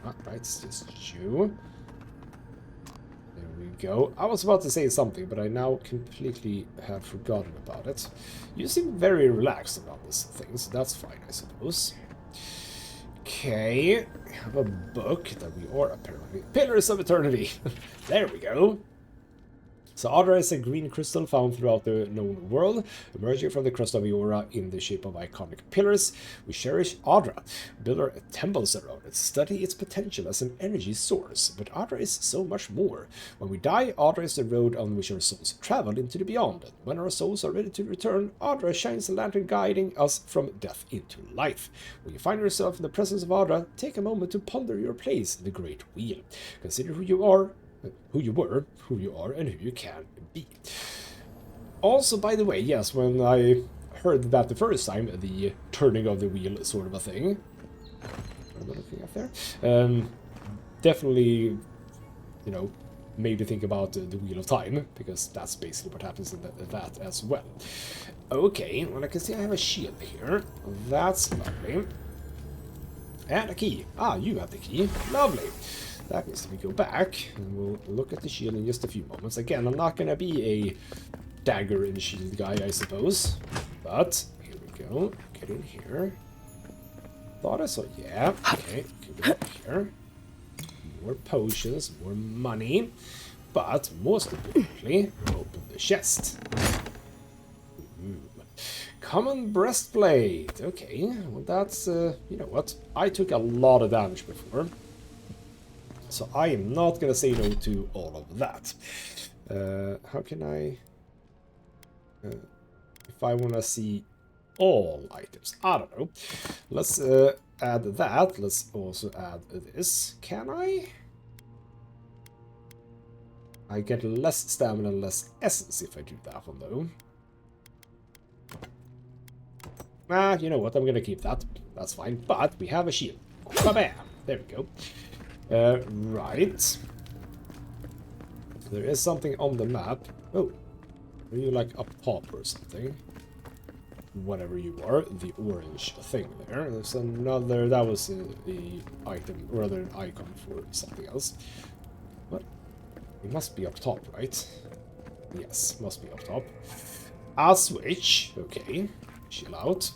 Right, it's just you. There we go. I was about to say something, but I now completely have forgotten about it. You seem very relaxed about this thing, so that's fine, I suppose. Okay, we have a book that we are apparently... Pillars of Eternity! There we go! So Adra is a green crystal found throughout the known world, emerging from the crust of Eora in the shape of iconic pillars. We cherish Adra, build our temples around it, study its potential as an energy source. But Adra is so much more. When we die, Adra is the road on which our souls travel into the beyond. And when our souls are ready to return, Adra shines a lantern guiding us from death into life. When you find yourself in the presence of Adra, take a moment to ponder your place in the Great Wheel. Consider who you are, who you were, who you are, and who you can be. Also, by the way, yes, when I heard that the first time, the turning of the wheel sort of a thing. What am I looking at there? Definitely, you know, made me think about the Wheel of Time, because that's basically what happens in that as well. Okay, well, I can see I have a shield here. That's lovely. And a key. Ah, you have the key. Lovely. That means that we go back, and we'll look at the shield in just a few moments. Again, I'm not going to be a dagger and shield guy, I suppose. But, here we go. Get in here. Thought I saw... Yeah, okay. Go up here. More potions, more money. But, most importantly, open the chest. Common breastplate. Okay, well that's... you know what? I took a lot of damage before. So I am not going to say no to all of that. How can I... if I want to see all items. I don't know. Let's add that. Let's also add this. Can I? I get less stamina and less essence if I do that one, though. Ah, you know what? I'm going to keep that. That's fine. But we have a shield. Ba-bam! There we go. Right. There is something on the map. Oh, are you like up top or something? Whatever you are, the orange thing there. There's another, that was the item, or rather an icon for something else. What? It must be up top, right? Yes, must be up top. A switch, okay. Chill out.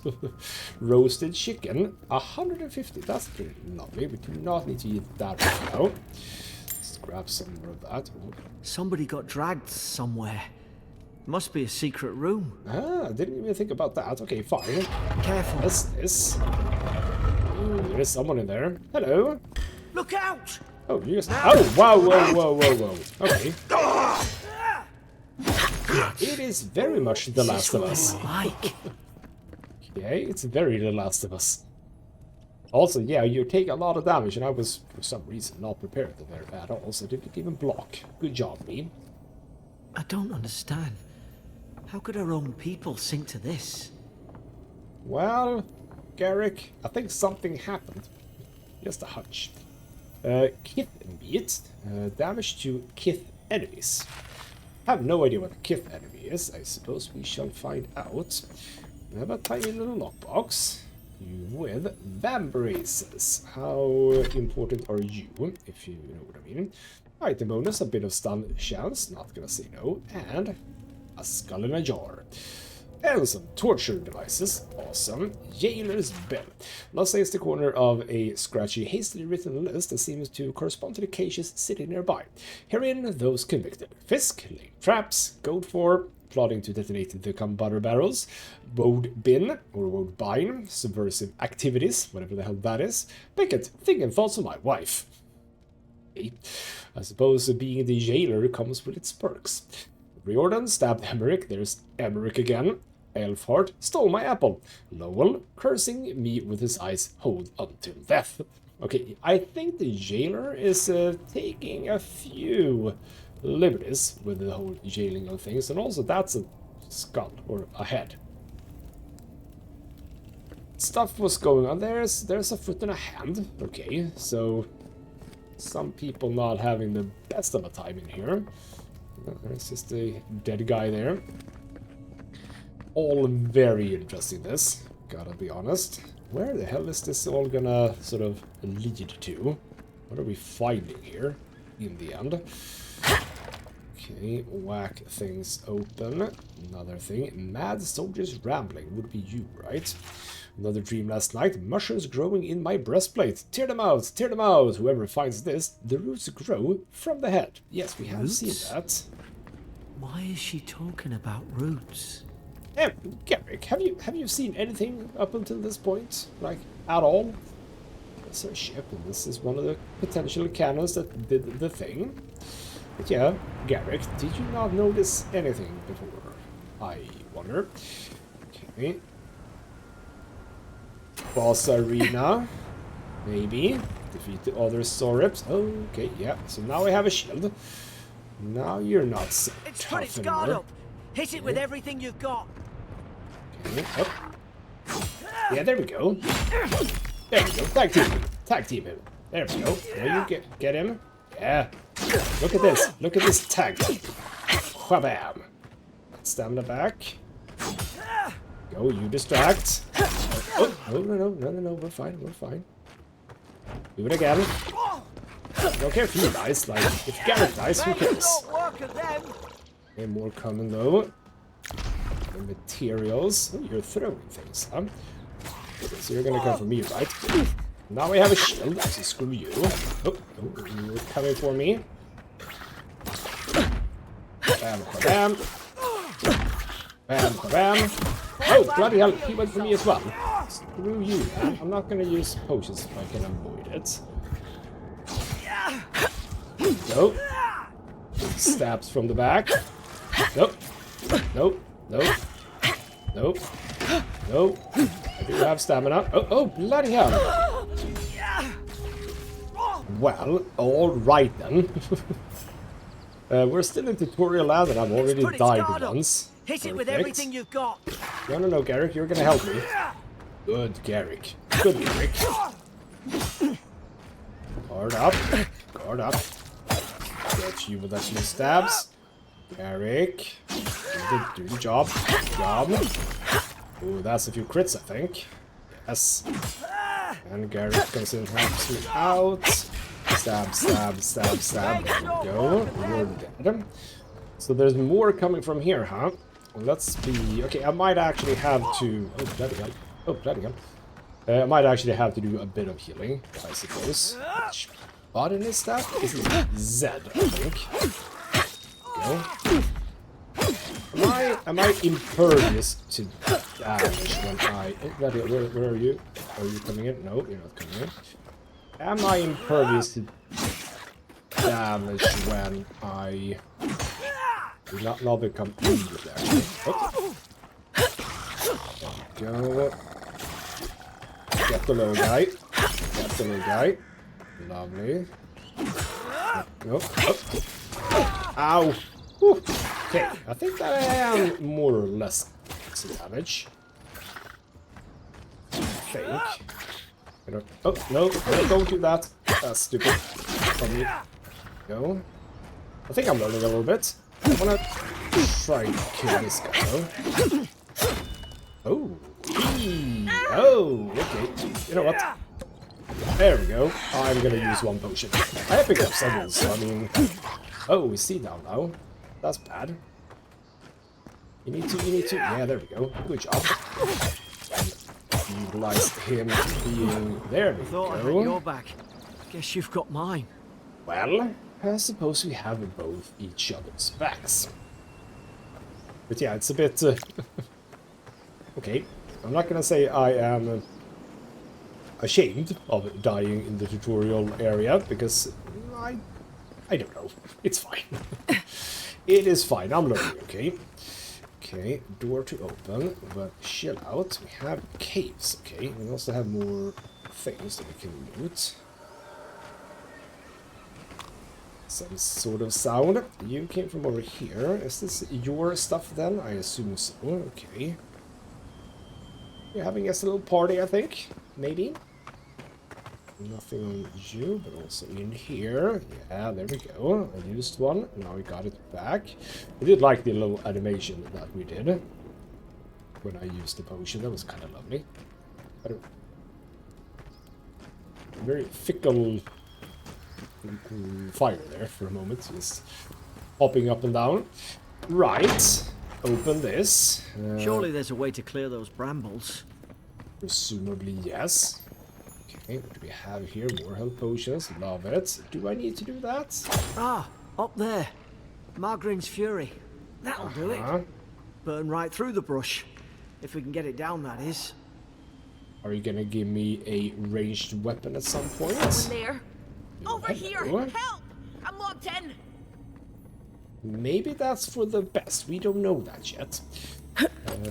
Roasted chicken, 150. That's pretty lovely. We do not need to eat that right now. Let's grab some more of that. Ooh. Somebody got dragged somewhere. Must be a secret room. Ah, I didn't even think about that. Okay, fine. Careful. What's this? Ooh, there is someone in there. Hello. Look out! Oh, you just... Oh, wow, whoa, whoa, whoa, whoa. Okay. It is very much The Last of Us. Like. Okay, it's very The Last of Us. Also, yeah, you take a lot of damage, and I was, for some reason, not prepared there at all, so didn't even block. Good job, me. I don't understand. How could our own people sink to this? Well, Garrick, I think something happened. Just a hunch. Kith Beat. Damage to Kith enemies. I have no idea what a Kith enemy is. I suppose we shall find out. We have a tiny little lockbox with vambraces. How important are you, if you know what I mean? Item bonus, a bit of stun chance, not gonna say no, and a skull in a jar. And some torture devices, awesome. Jailer's Bell. Last is the corner of a scratchy, hastily written list that seems to correspond to the cages sitting nearby. Herein, those convicted. Fisk, laying traps, Goat 4, plotting to detonate the butter barrels, Woad Bin, or Woad Bine, subversive activities, whatever the hell that is, Pickett, thinking thoughts of my wife. I suppose being the jailer comes with its perks. Riordan stabbed Emmerich, there's Emmerich again. Elfhart stole my apple. Lowell cursing me with his eyes hold until death. Okay, I think the jailer is taking a few liberties with the whole jailing of things, and also that's a skull, or a head. Stuff was going on. There's a foot and a hand. Okay, so some people not having the best of a time in here. There's just a dead guy there. All very interesting, this. Gotta be honest. Where the hell is this all gonna sort of lead to? What are we finding here in the end? Okay, whack things open. Another thing. Mad soldiers rambling would be you, right? Another dream last night. Mushrooms growing in my breastplate. Tear them out! Tear them out! Whoever finds this, the roots grow from the head. Yes, we have seen that. Why is she talking about roots? Garrick, have you seen anything up until this point? Like, at all? It's a ship, and this is one of the potential cannons that did the thing. But yeah, Garrick, did you not notice anything before? I wonder. Okay. Boss arena. Maybe. Defeat the other Sorips. Okay, yeah. So now I have a shield. Now you're not so It's tough put its guard anymore. up. Hit it with everything you've got. Okay, up. Yeah, there we go. There we go. Tag team him. Tag team him. There we go. There you get him. Yeah. Look at this. Look at this tag team. Whabam. Stamina back. Go, you distract. Oh, no. We're fine. We're fine. Do it again. Don't care if he dies. Like, if Garrett dies, who cares? Okay, more coming though. The materials. Oh, you're throwing things, huh? Okay, so you're gonna come for me, right? Now I have a shield, so screw you. Oh, you're coming for me. Bam, bam. Bam, bam. Oh, bloody hell, he went for me as well. Screw you, man. I'm not gonna use potions if I can avoid it. Nope. Stabs from the back. Nope. Nope. Nope. Nope. Nope. I do have stamina. Oh, bloody hell. Well, alright then. We're still in tutorial land and I've already died once. Hit it with everything you've got. No, Garrick, you're gonna help me. Good, Garrick. Good, Garrick. Guard up. Guard up. Get you with a few stabs. Garrick. Do the job. Ooh, that's a few crits, I think. Yes. And Garrick comes in and helps me out. Stab. There we go. You're dead. So there's more coming from here, huh? let's be... Okay, I might actually have to... Oh, bloody hell. Oh, bloody hell. I might actually have to do a bit of healing, I suppose. Which button is that? This is Z, I think. Go. Am I impervious to damage when I... Oh, bloody hell, where are you? Are you coming in? No, you're not coming in. Am I impervious to damage when I... Do not become injured there. Oh. Go. Get the little guy. Get the little guy. Lovely. Oh. Oh. Ow. Whew. Okay, I think that I am more or less some damage. I think. Oh, no, don't do that. That's stupid. From me. Go. I think I'm learning a little bit. I wanna try and kill this guy though. Oh. Oh, okay. You know what? There we go. I'm gonna use one potion. I have picked up several, so I mean... Oh, we see down now. That's bad. You need to... Yeah, there we go. Good job. Utilize him being... There we Thought I had go. your back. Guess you've got mine. Well, I suppose we have both each other's backs. But yeah, it's a bit... Okay, I'm not gonna say I am ashamed of dying in the tutorial area, because I don't know. It's fine. It is fine, I'm learning, okay? Okay, door to open, but chill out. We have caves, okay? We also have more things that we can loot. Some sort of sound. You came from over here. Is this your stuff then? I assume so. Okay. You're having a little party, I think. Maybe. Nothing on you, but also in here. Yeah, there we go. I used one. Now we got it back. I did like the little animation that we did when I used the potion. That was kind of lovely. Very fickle fire there for a moment, just hopping up and down. Right, open this. Surely there's a way to clear those brambles. Presumably, yes. Okay, what do we have here? More health potions, love it. Do I need to do that? Ah, up there. Margarine's Fury. That'll do it. Burn right through the brush. If we can get it down, that is. Are you gonna give me a ranged weapon at some point? There. Over here! Help! I'm locked in! Maybe that's for the best. We don't know that yet.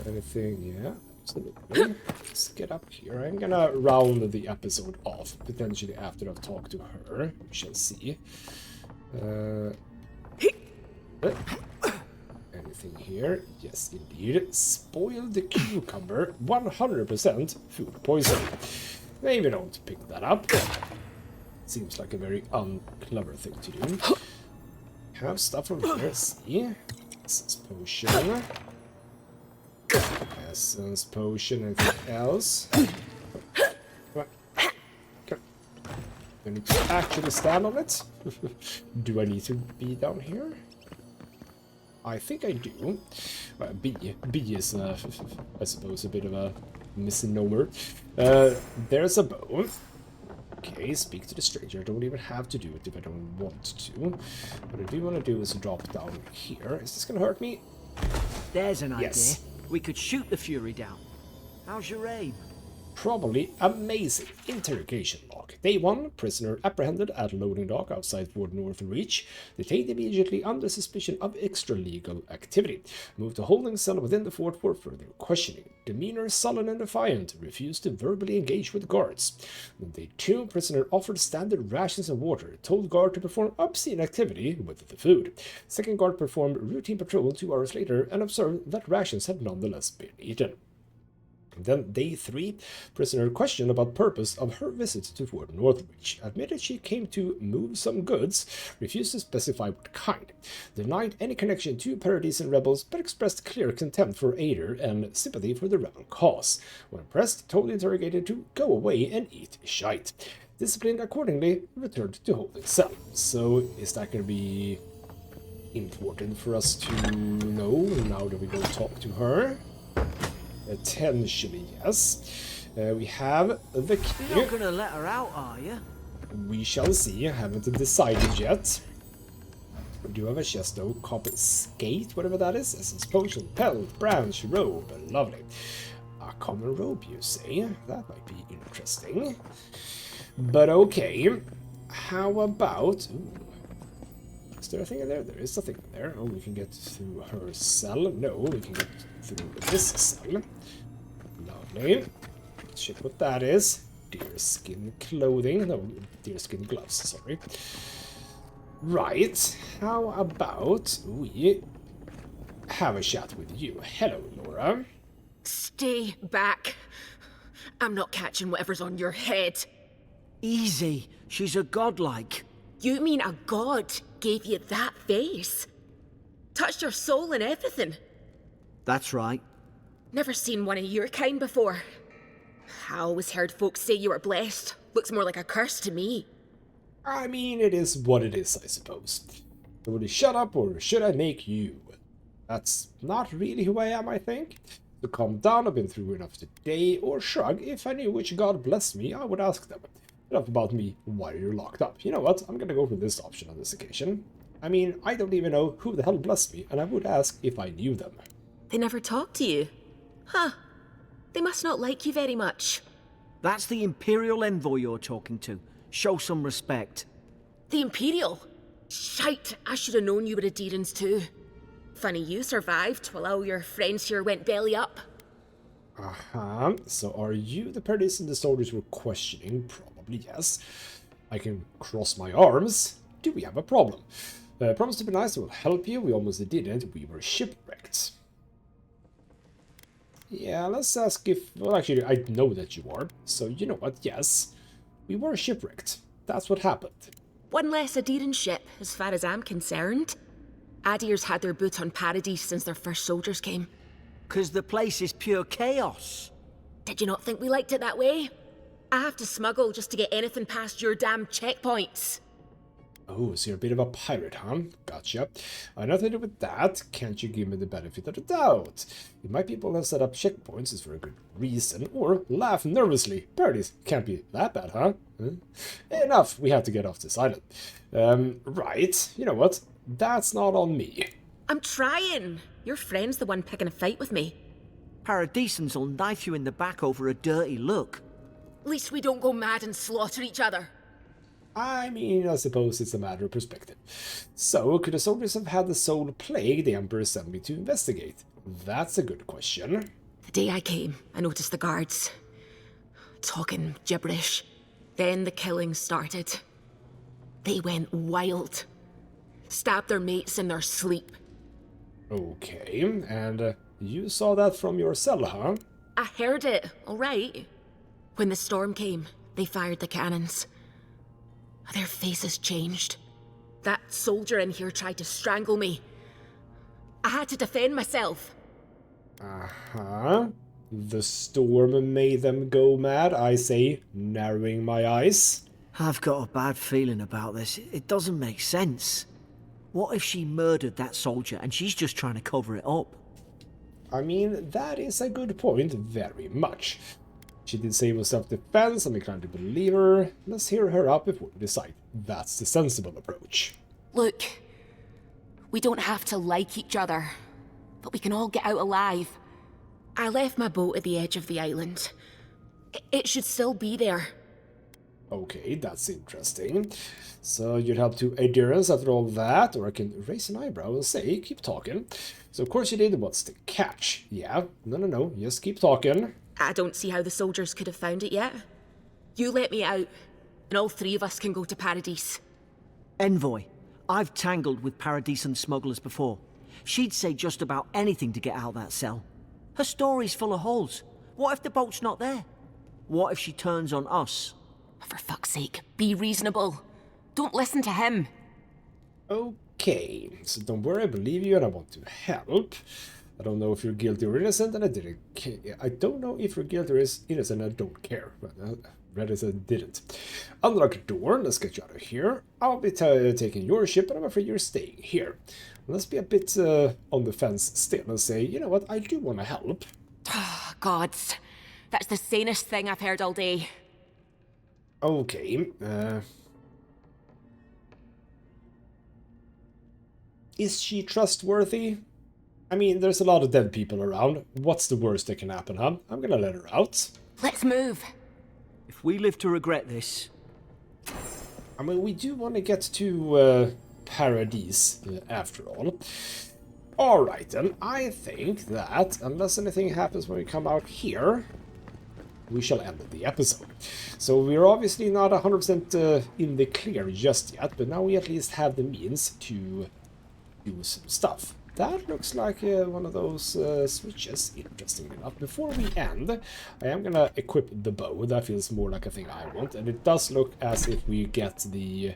Anything? Yeah, absolutely. Let's get up here. I'm gonna round the episode off, potentially after I've talked to her. We shall see. Anything here? Yes, indeed. Spoiled cucumber. 100% food poison. Maybe don't pick that up. Seems like a very unclever thing to do. Have stuff over here, see? Essence potion. Essence potion, anything else? Do I need to actually stand on it? Do I need to be down here? I think I do. B is, I suppose, a bit of a misnomer. There's a bow. Okay, speak to the stranger. I don't even have to do it if I don't want to. What I do want to do is drop down here. Is this going to hurt me? There's an Yes. idea. We could shoot the Fury down. How's your aim? Probably amazing. Interrogation log. Day 1. Prisoner apprehended at loading dock outside Fort North Reach. Detained immediately under suspicion of extra-legal activity. Moved to holding cell within the fort for further questioning. Demeanor sullen and defiant. Refused to verbally engage with guards. On Day 2. Prisoner offered standard rations and water. Told guard to perform obscene activity with the food. Second guard performed routine patrol 2 hours later and observed that rations had nonetheless been eaten. Then Day 3, prisoner questioned about purpose of her visit to Fort Northwich. Admitted she came to move some goods, refused to specify what kind. Denied any connection to Paradisian rebels, but expressed clear contempt for Ader and sympathy for the rebel cause. When pressed, told the interrogator to go away and eat shite. Disciplined accordingly, returned to holding cell. So, is that going to be important for us to know now that we go talk to her. Potentially, yes. We have the key. You're not gonna let her out, are you? We shall see. I haven't decided yet. We do have a chest though. Copper skate, whatever that is. Essence potion, pelt, branch, robe. Lovely. A common robe, you say? That might be interesting. But okay. How about... Ooh. Is there a thing in there? There is a thing in there. Oh, we can get through her cell. No, we can get through this cell. Lovely. Shit, what that is. Deerskin clothing. No, deerskin gloves, sorry. Right. How about we have a chat with you? Hello, Laura. Stay back. I'm not catching whatever's on your head. Easy. She's a godlike. You mean a god gave you that face? Touched your soul and everything? That's right. Never seen one of your kind before. I always heard folks say you were blessed. Looks more like a curse to me. I mean, it is what it is, I suppose. So would you shut up, or should I make you? That's not really who I am, I think. To calm down, I've been through enough today, or shrug. If I knew which god blessed me, I would ask them. Enough about me, why are you locked up? You know what, I'm gonna go for this option on this occasion. I mean, I don't even know who the hell blessed me, and I would ask if I knew them. They never talked to you? Huh. They must not like you very much. That's the Imperial Envoy you're talking to. Show some respect. The Imperial? Shite, I should have known you were Adherents too. Funny you survived while all your friends here went belly up. Uh-huh. So are you the person the soldiers were questioning? Probably yes. I can cross my arms. Do we have a problem? Promise to be nice, I will help you. We almost didn't. We were shipwrecked. Yeah, let's ask if... Well, actually, I know that you are. So, you know what? Yes. We were shipwrecked. That's what happened. One less Adherent ship, as far as I'm concerned. Adir's had their boot on Paradise since their first soldiers came. 'Cause the place is pure chaos. Did you not think we liked it that way? I have to smuggle just to get anything past your damn checkpoints. Oh, so you're a bit of a pirate, huh? Gotcha. Nothing to do with that. Can't you give me the benefit of the doubt? You might be able to set up checkpoints is for a good reason, or laugh nervously. Parodies can't be that bad, huh? Enough, we have to get off this island. Right, you know what? That's not on me. I'm trying. Your friend's the one picking a fight with me. Paradisans will knife you in the back over a dirty look. At least we don't go mad and slaughter each other. I mean, I suppose it's a matter of perspective. So, could the soldiers have had the soul plague the Emperor sent me to investigate? That's a good question. The day I came, I noticed the guards talking gibberish. Then the killing started. They went wild. Stabbed their mates in their sleep. Okay, and you saw that from your cell, huh? I heard it, all right. When the storm came, they fired the cannons. Their faces changed. That soldier in here tried to strangle me. I had to defend myself. Uh-huh. The storm made them go mad, I say, narrowing my eyes. I've got a bad feeling about this. It doesn't make sense. What if she murdered that soldier and she's just trying to cover it up? I mean, that is a good point, very much. She did say it was self-defense, I'm inclined to believe her. Let's hear her out before we decide. That's the sensible approach. Look, we don't have to like each other, but we can all get out alive. I left my boat at the edge of the island. It should still be there. Okay, that's interesting. So you'd help to adherence after all that, or I can raise an eyebrow and say, keep talking. So of course you did, what's the catch? Yeah, no, just keep talking. I don't see how the soldiers could have found it yet. You let me out, and all three of us can go to Paradise. Envoy, I've tangled with Paradisan smugglers before. She'd say just about anything to get out that cell. Her story's full of holes. What if the boat's not there? What if she turns on us? For fuck's sake, be reasonable. Don't listen to him. Okay, so don't worry, I believe you and I want to help. I don't know if you're guilty or innocent, and I don't know if you're guilty or innocent, I don't care. Reddit said didn't. Unlock door. Let's get you out of here. I'll be taking your ship, and I'm afraid you're staying here. Let's be a bit on the fence still and say, you know what, I do want to help. Gods. That's the sanest thing I've heard all day. Okay. Is she trustworthy? I mean, there's a lot of dead people around. What's the worst that can happen, huh? I'm gonna let her out. Let's move. If we live to regret this... I mean, we do want to get to Paradise, after all. Alright then, I think that, unless anything happens when we come out here, we shall end the episode. So we're obviously not 100% in the clear just yet, but now we at least have the means to do some stuff. That looks like one of those switches, interestingly enough. Before we end, I am gonna equip the bow. That feels more like a thing I want, and it does look as if we get the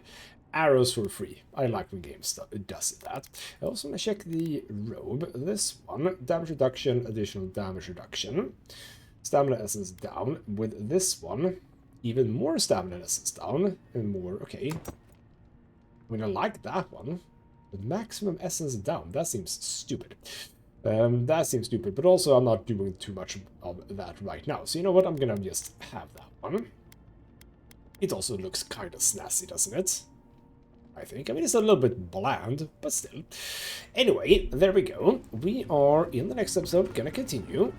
arrows for free. I like when games does that. I also want to check the robe. This one, damage reduction, additional damage reduction. Stamina essence down. With this one, even more stamina essence down. And more, okay. I mean, I like that one. But maximum essence down, that seems stupid. That seems stupid, but also I'm not doing too much of that right now. So you know what, I'm gonna just have that one. It also looks kind of snazzy, doesn't it? I think. I mean, it's a little bit bland, but still. Anyway, there we go. We are, in the next episode, gonna continue.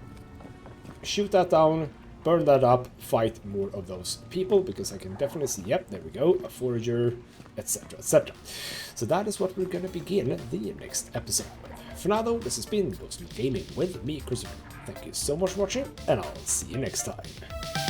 Shoot that down, burn that up, fight more of those people, because I can definitely see, yep, there we go, a forager, etc., etc. So that is what we're gonna begin the next episode with. For now, though, this has been ghostmutgaming with me, Christopher. Thank you so much for watching, and I'll see you next time.